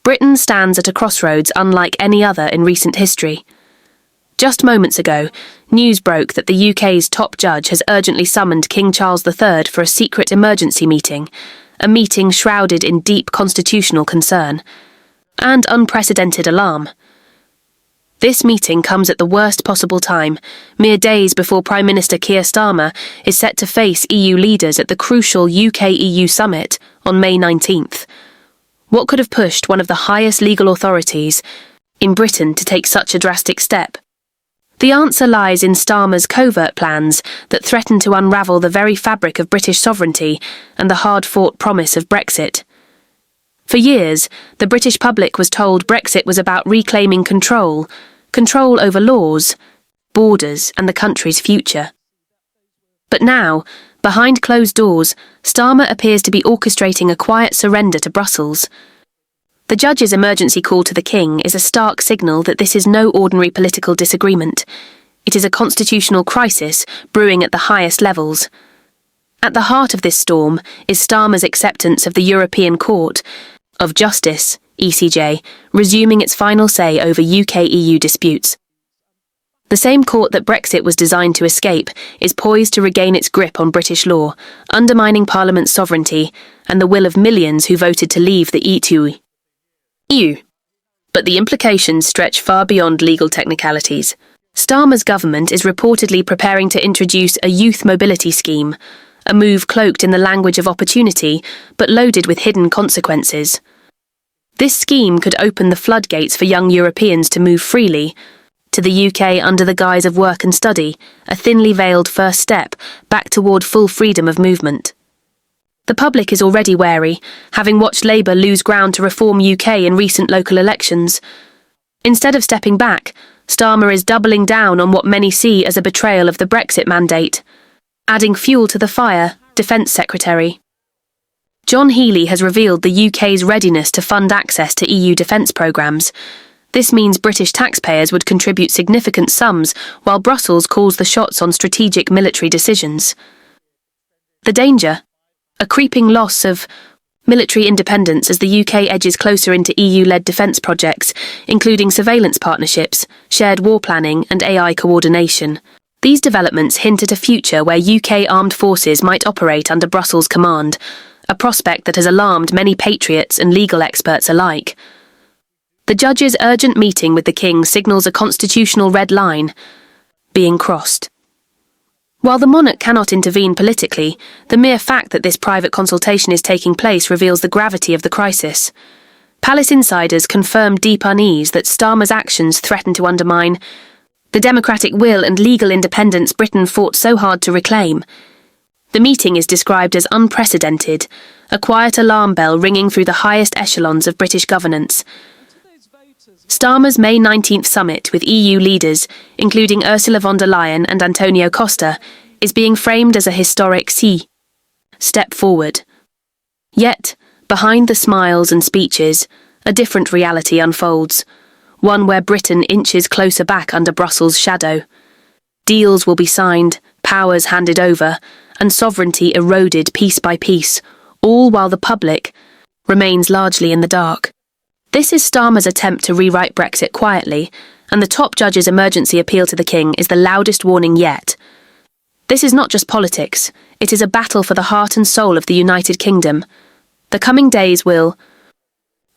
Britain stands at a crossroads unlike any other in recent history. Just moments ago, news broke that the UK's top judge has urgently summoned King Charles III for a secret emergency meeting, a meeting shrouded in deep constitutional concern and unprecedented alarm. This meeting comes at the worst possible time, mere days before Prime Minister Keir Starmer is set to face EU leaders at the crucial UK-EU summit on May 19th. What could have pushed one of the highest legal authorities in Britain to take such a drastic step? The answer lies in Starmer's covert plans that threaten to unravel the very fabric of British sovereignty and the hard-fought promise of Brexit. For years, the British public was told Brexit was about reclaiming control over laws, borders, and the country's future. But now, behind closed doors, Starmer appears to be orchestrating a quiet surrender to Brussels. The judge's emergency call to the King is a stark signal that this is no ordinary political disagreement. It is a constitutional crisis brewing at the highest levels. At the heart of this storm is Starmer's acceptance of the European Court of Justice, ECJ, resuming its final say over UK-EU disputes. The same court that Brexit was designed to escape is poised to regain its grip on British law, undermining Parliament's sovereignty and the will of millions who voted to leave the EU. But the implications stretch far beyond legal technicalities. Starmer's government is reportedly preparing to introduce a youth mobility scheme, a move cloaked in the language of opportunity but loaded with hidden consequences. This scheme could open the floodgates for young Europeans to move freely to the UK under the guise of work and study, a thinly veiled first step back toward full freedom of movement. The public is already wary, having watched Labour lose ground to reform UK in recent local elections. Instead of stepping back, Starmer is doubling down on what many see as a betrayal of the Brexit mandate, adding fuel to the fire. Defence Secretary John Healey has revealed the UK's readiness to fund access to EU defence programmes. This means British taxpayers would contribute significant sums while Brussels calls the shots on strategic military decisions. The danger? A creeping loss of military independence as the UK edges closer into EU-led defence projects, including surveillance partnerships, shared war planning and AI coordination. These developments hint at a future where UK armed forces might operate under Brussels command, a prospect that has alarmed many patriots and legal experts alike. The judge's urgent meeting with the King signals a constitutional red line being crossed. While the monarch cannot intervene politically, the mere fact that this private consultation is taking place reveals the gravity of the crisis. Palace insiders confirm deep unease that Starmer's actions threaten to undermine the democratic will and legal independence Britain fought so hard to reclaim. The meeting is described as unprecedented, a quiet alarm bell ringing through the highest echelons of British governance. Starmer's May 19th summit with EU leaders, including Ursula von der Leyen and Antonio Costa, is being framed as a historic step forward. Yet, behind the smiles and speeches, a different reality unfolds, one where Britain inches closer back under Brussels' shadow. Deals will be signed, powers handed over, and sovereignty eroded piece by piece, all while the public remains largely in the dark. This is Starmer's attempt to rewrite Brexit quietly, and the top judge's emergency appeal to the King is the loudest warning yet. This is not just politics, it is a battle for the heart and soul of the United Kingdom. The coming days will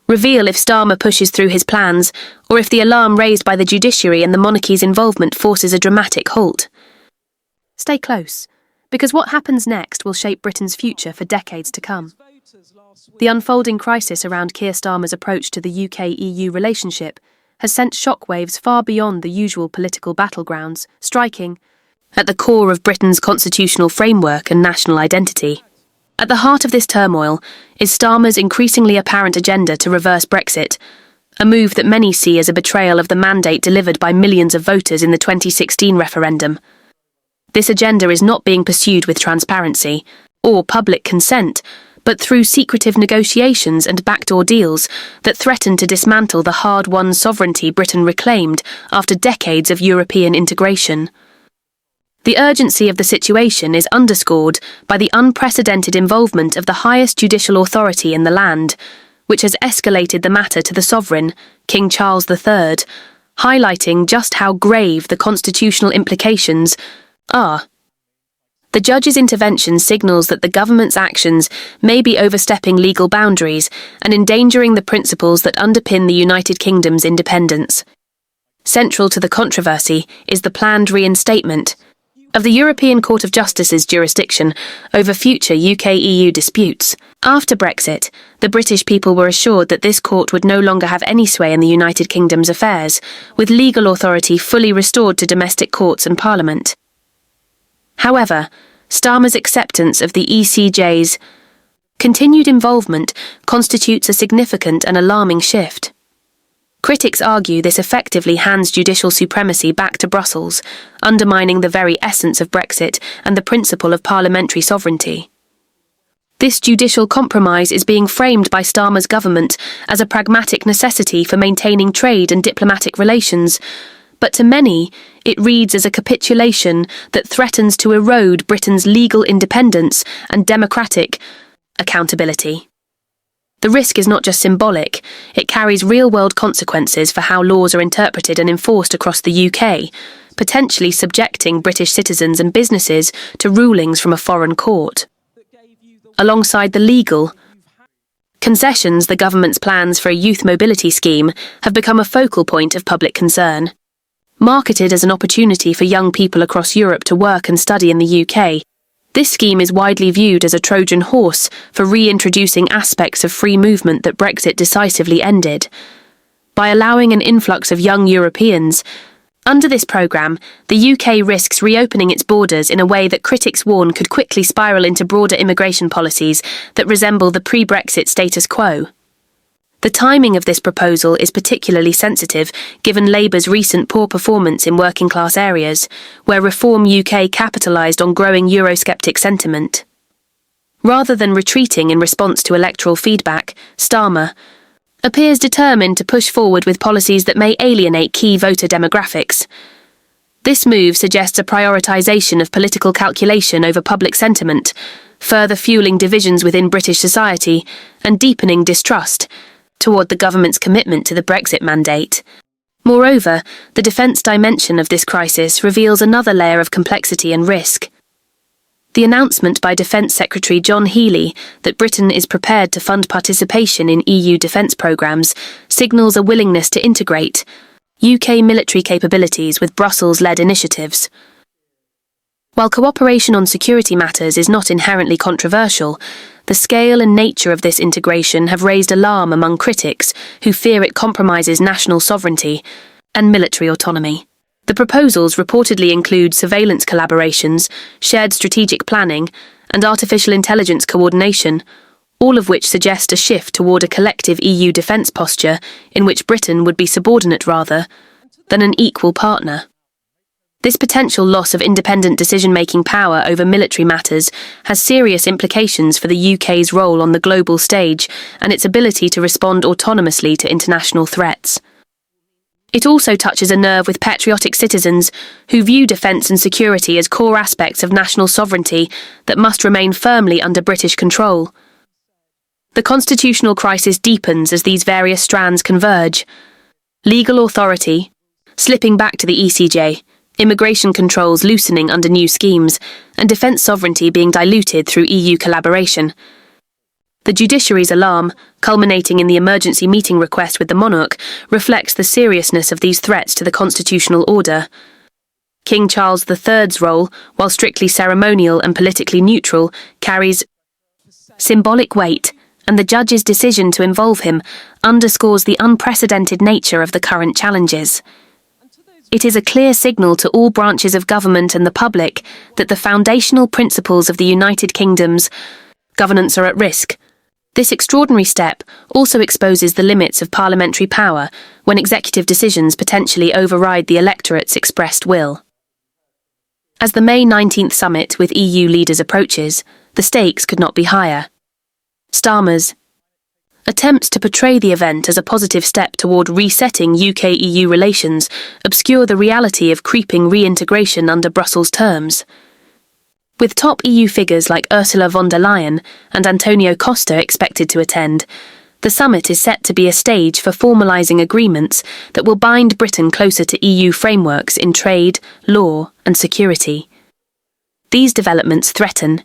reveal if Starmer pushes through his plans, or if the alarm raised by the judiciary and the monarchy's involvement forces a dramatic halt. Stay close, because what happens next will shape Britain's future for decades to come. The unfolding crisis around Keir Starmer's approach to the UK-EU relationship has sent shockwaves far beyond the usual political battlegrounds, striking at the core of Britain's constitutional framework and national identity. At the heart of this turmoil is Starmer's increasingly apparent agenda to reverse Brexit, a move that many see as a betrayal of the mandate delivered by millions of voters in the 2016 referendum. This agenda is not being pursued with transparency or public consent, but through secretive negotiations and backdoor deals that threaten to dismantle the hard-won sovereignty Britain reclaimed after decades of European integration. The urgency of the situation is underscored by the unprecedented involvement of the highest judicial authority in the land, which has escalated the matter to the sovereign, King Charles III, highlighting just how grave the constitutional implications are. The judge's intervention signals that the government's actions may be overstepping legal boundaries and endangering the principles that underpin the United Kingdom's independence. Central to the controversy is the planned reinstatement of the European Court of Justice's jurisdiction over future UK-EU disputes. After Brexit, the British people were assured that this court would no longer have any sway in the United Kingdom's affairs, with legal authority fully restored to domestic courts and Parliament. However, Starmer's acceptance of the ECJ's continued involvement constitutes a significant and alarming shift. Critics argue this effectively hands judicial supremacy back to Brussels, undermining the very essence of Brexit and the principle of parliamentary sovereignty. This judicial compromise is being framed by Starmer's government as a pragmatic necessity for maintaining trade and diplomatic relations, but to many, it reads as a capitulation that threatens to erode Britain's legal independence and democratic accountability. The risk is not just symbolic, it carries real-world consequences for how laws are interpreted and enforced across the UK, potentially subjecting British citizens and businesses to rulings from a foreign court. Alongside the legal concessions, the government's plans for a youth mobility scheme have become a focal point of public concern. Marketed as an opportunity for young people across Europe to work and study in the UK, this scheme is widely viewed as a Trojan horse for reintroducing aspects of free movement that Brexit decisively ended. By allowing an influx of young Europeans, under this programme, the UK risks reopening its borders in a way that critics warn could quickly spiral into broader immigration policies that resemble the pre-Brexit status quo. The timing of this proposal is particularly sensitive, given Labour's recent poor performance in working-class areas, where Reform UK capitalised on growing Eurosceptic sentiment. Rather than retreating in response to electoral feedback, Starmer appears determined to push forward with policies that may alienate key voter demographics. This move suggests a prioritisation of political calculation over public sentiment, further fueling divisions within British society and deepening distrust toward the government's commitment to the Brexit mandate. Moreover, the defence dimension of this crisis reveals another layer of complexity and risk. The announcement by Defence Secretary John Healey that Britain is prepared to fund participation in EU defence programmes signals a willingness to integrate UK military capabilities with Brussels-led initiatives. While cooperation on security matters is not inherently controversial, the scale and nature of this integration have raised alarm among critics who fear it compromises national sovereignty and military autonomy. The proposals reportedly include surveillance collaborations, shared strategic planning, and artificial intelligence coordination, all of which suggest a shift toward a collective EU defence posture in which Britain would be subordinate rather than an equal partner. This potential loss of independent decision-making power over military matters has serious implications for the UK's role on the global stage and its ability to respond autonomously to international threats. It also touches a nerve with patriotic citizens who view defence and security as core aspects of national sovereignty that must remain firmly under British control. The constitutional crisis deepens as these various strands converge. Legal authority slipping back to the ECJ, immigration controls loosening under new schemes, and defence sovereignty being diluted through EU collaboration. The judiciary's alarm, culminating in the emergency meeting request with the Monarch, reflects the seriousness of these threats to the constitutional order. King Charles III's role, while strictly ceremonial and politically neutral, carries symbolic weight, and the judge's decision to involve him underscores the unprecedented nature of the current challenges. It is a clear signal to all branches of government and the public that the foundational principles of the United Kingdom's governance are at risk. This extraordinary step also exposes the limits of parliamentary power when executive decisions potentially override the electorate's expressed will. As the May 19th summit with EU leaders approaches, the stakes could not be higher. Starmer's attempts to portray the event as a positive step toward resetting UK-EU relations obscure the reality of creeping reintegration under Brussels terms. With top EU figures like Ursula von der Leyen and Antonio Costa expected to attend, The summit is set to be a stage for formalising agreements that will bind Britain closer to EU frameworks in trade, law and security. These developments threaten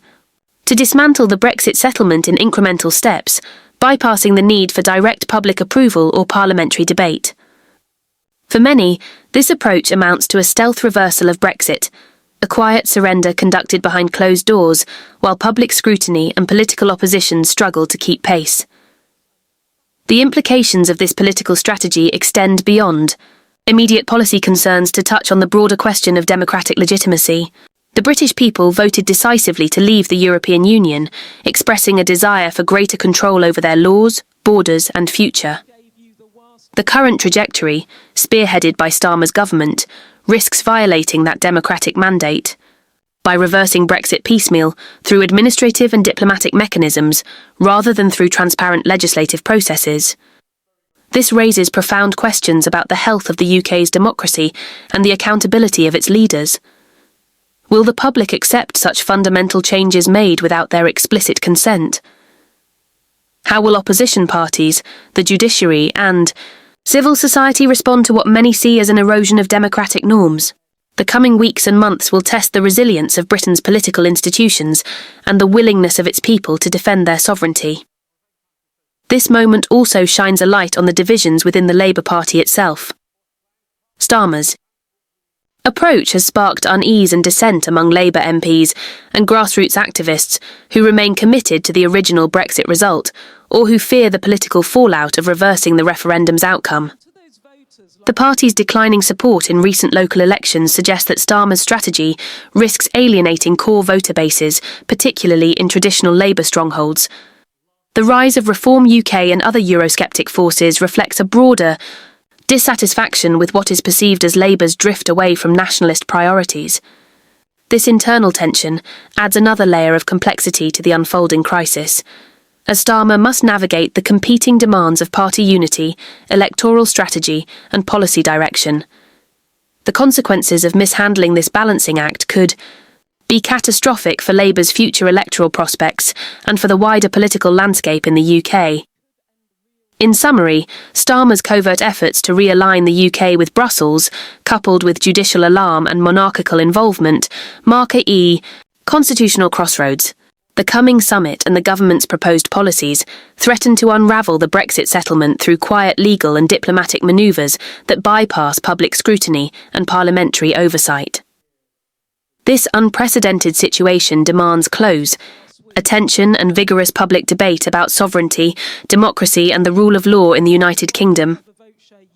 to dismantle the Brexit settlement in incremental steps, bypassing the need for direct public approval or parliamentary debate. For many, this approach amounts to a stealth reversal of Brexit, a quiet surrender conducted behind closed doors while public scrutiny and political opposition struggle to keep pace. The implications of this political strategy extend beyond immediate policy concerns to touch on the broader question of democratic legitimacy. The British people voted decisively to leave the European Union, expressing a desire for greater control over their laws, borders and future. The current trajectory, spearheaded by Starmer's government, risks violating that democratic mandate by reversing Brexit piecemeal through administrative and diplomatic mechanisms rather than through transparent legislative processes. This raises profound questions about the health of the UK's democracy and the accountability of its leaders. Will the public accept such fundamental changes made without their explicit consent? How will opposition parties, the judiciary and civil society respond to what many see as an erosion of democratic norms? The coming weeks and months will test the resilience of Britain's political institutions and the willingness of its people to defend their sovereignty. This moment also shines a light on the divisions within the Labour Party itself. Starmer's approach has sparked unease and dissent among Labour MPs and grassroots activists who remain committed to the original Brexit result or who fear the political fallout of reversing the referendum's outcome. The party's declining support in recent local elections suggests that Starmer's strategy risks alienating core voter bases, particularly in traditional Labour strongholds. The rise of Reform UK and other Eurosceptic forces reflects a broader dissatisfaction with what is perceived as Labour's drift away from nationalist priorities. This internal tension adds another layer of complexity to the unfolding crisis, as Starmer must navigate the competing demands of party unity, electoral strategy, and policy direction. The consequences of mishandling this balancing act could be catastrophic for Labour's future electoral prospects and for the wider political landscape in the UK. In summary, Starmer's covert efforts to realign the UK with Brussels, coupled with judicial alarm and monarchical involvement, mark a constitutional crossroads. The coming summit and the government's proposed policies threaten to unravel the Brexit settlement through quiet legal and diplomatic manoeuvres that bypass public scrutiny and parliamentary oversight. This unprecedented situation demands close attention and vigorous public debate about sovereignty, democracy and the rule of law in the United Kingdom.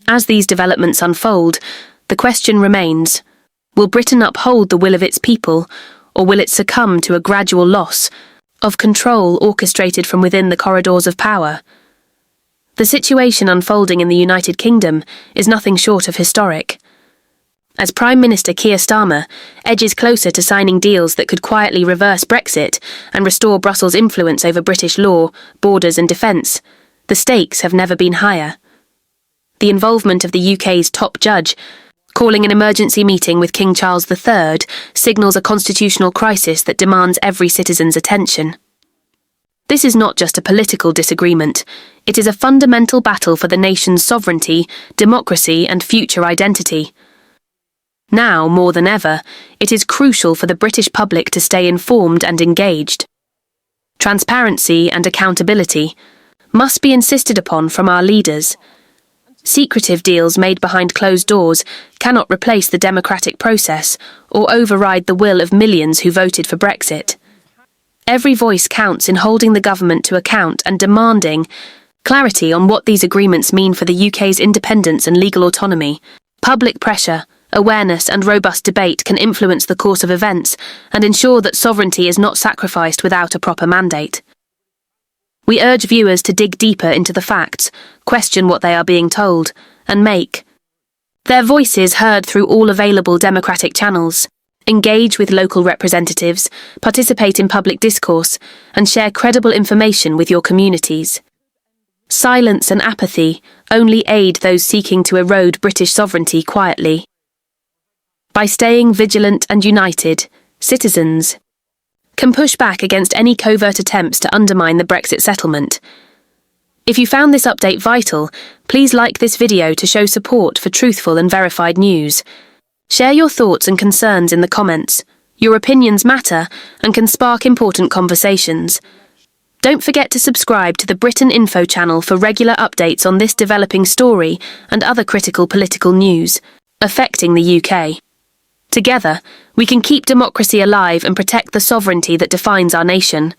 As these developments unfold, the question remains, will Britain uphold the will of its people, or will it succumb to a gradual loss of control orchestrated from within the corridors of power? The situation unfolding in the United Kingdom is nothing short of historic. As Prime Minister Keir Starmer edges closer to signing deals that could quietly reverse Brexit and restore Brussels' influence over British law, borders and defence, the stakes have never been higher. The involvement of the UK's top judge, calling an emergency meeting with King Charles III, signals a constitutional crisis that demands every citizen's attention. This is not just a political disagreement, it is a fundamental battle for the nation's sovereignty, democracy and future identity. Now, more than ever, it is crucial for the British public to stay informed and engaged. Transparency and accountability must be insisted upon from our leaders. Secretive deals made behind closed doors cannot replace the democratic process or override the will of millions who voted for Brexit. Every voice counts in holding the government to account and demanding clarity on what these agreements mean for the UK's independence and legal autonomy. Public pressure, awareness and robust debate can influence the course of events and ensure that sovereignty is not sacrificed without a proper mandate. We urge viewers to dig deeper into the facts, question what they are being told, and make their voices heard through all available democratic channels. Engage with local representatives, participate in public discourse, and share credible information with your communities. Silence and apathy only aid those seeking to erode British sovereignty quietly. By staying vigilant and united, citizens can push back against any covert attempts to undermine the Brexit settlement. If you found this update vital, please like this video to show support for truthful and verified news. Share your thoughts and concerns in the comments. Your opinions matter and can spark important conversations. Don't forget to subscribe to the Britain Info channel for regular updates on this developing story and other critical political news affecting the UK. Together, we can keep democracy alive and protect the sovereignty that defines our nation.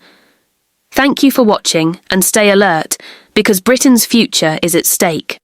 Thank you for watching and stay alert, because Britain's future is at stake.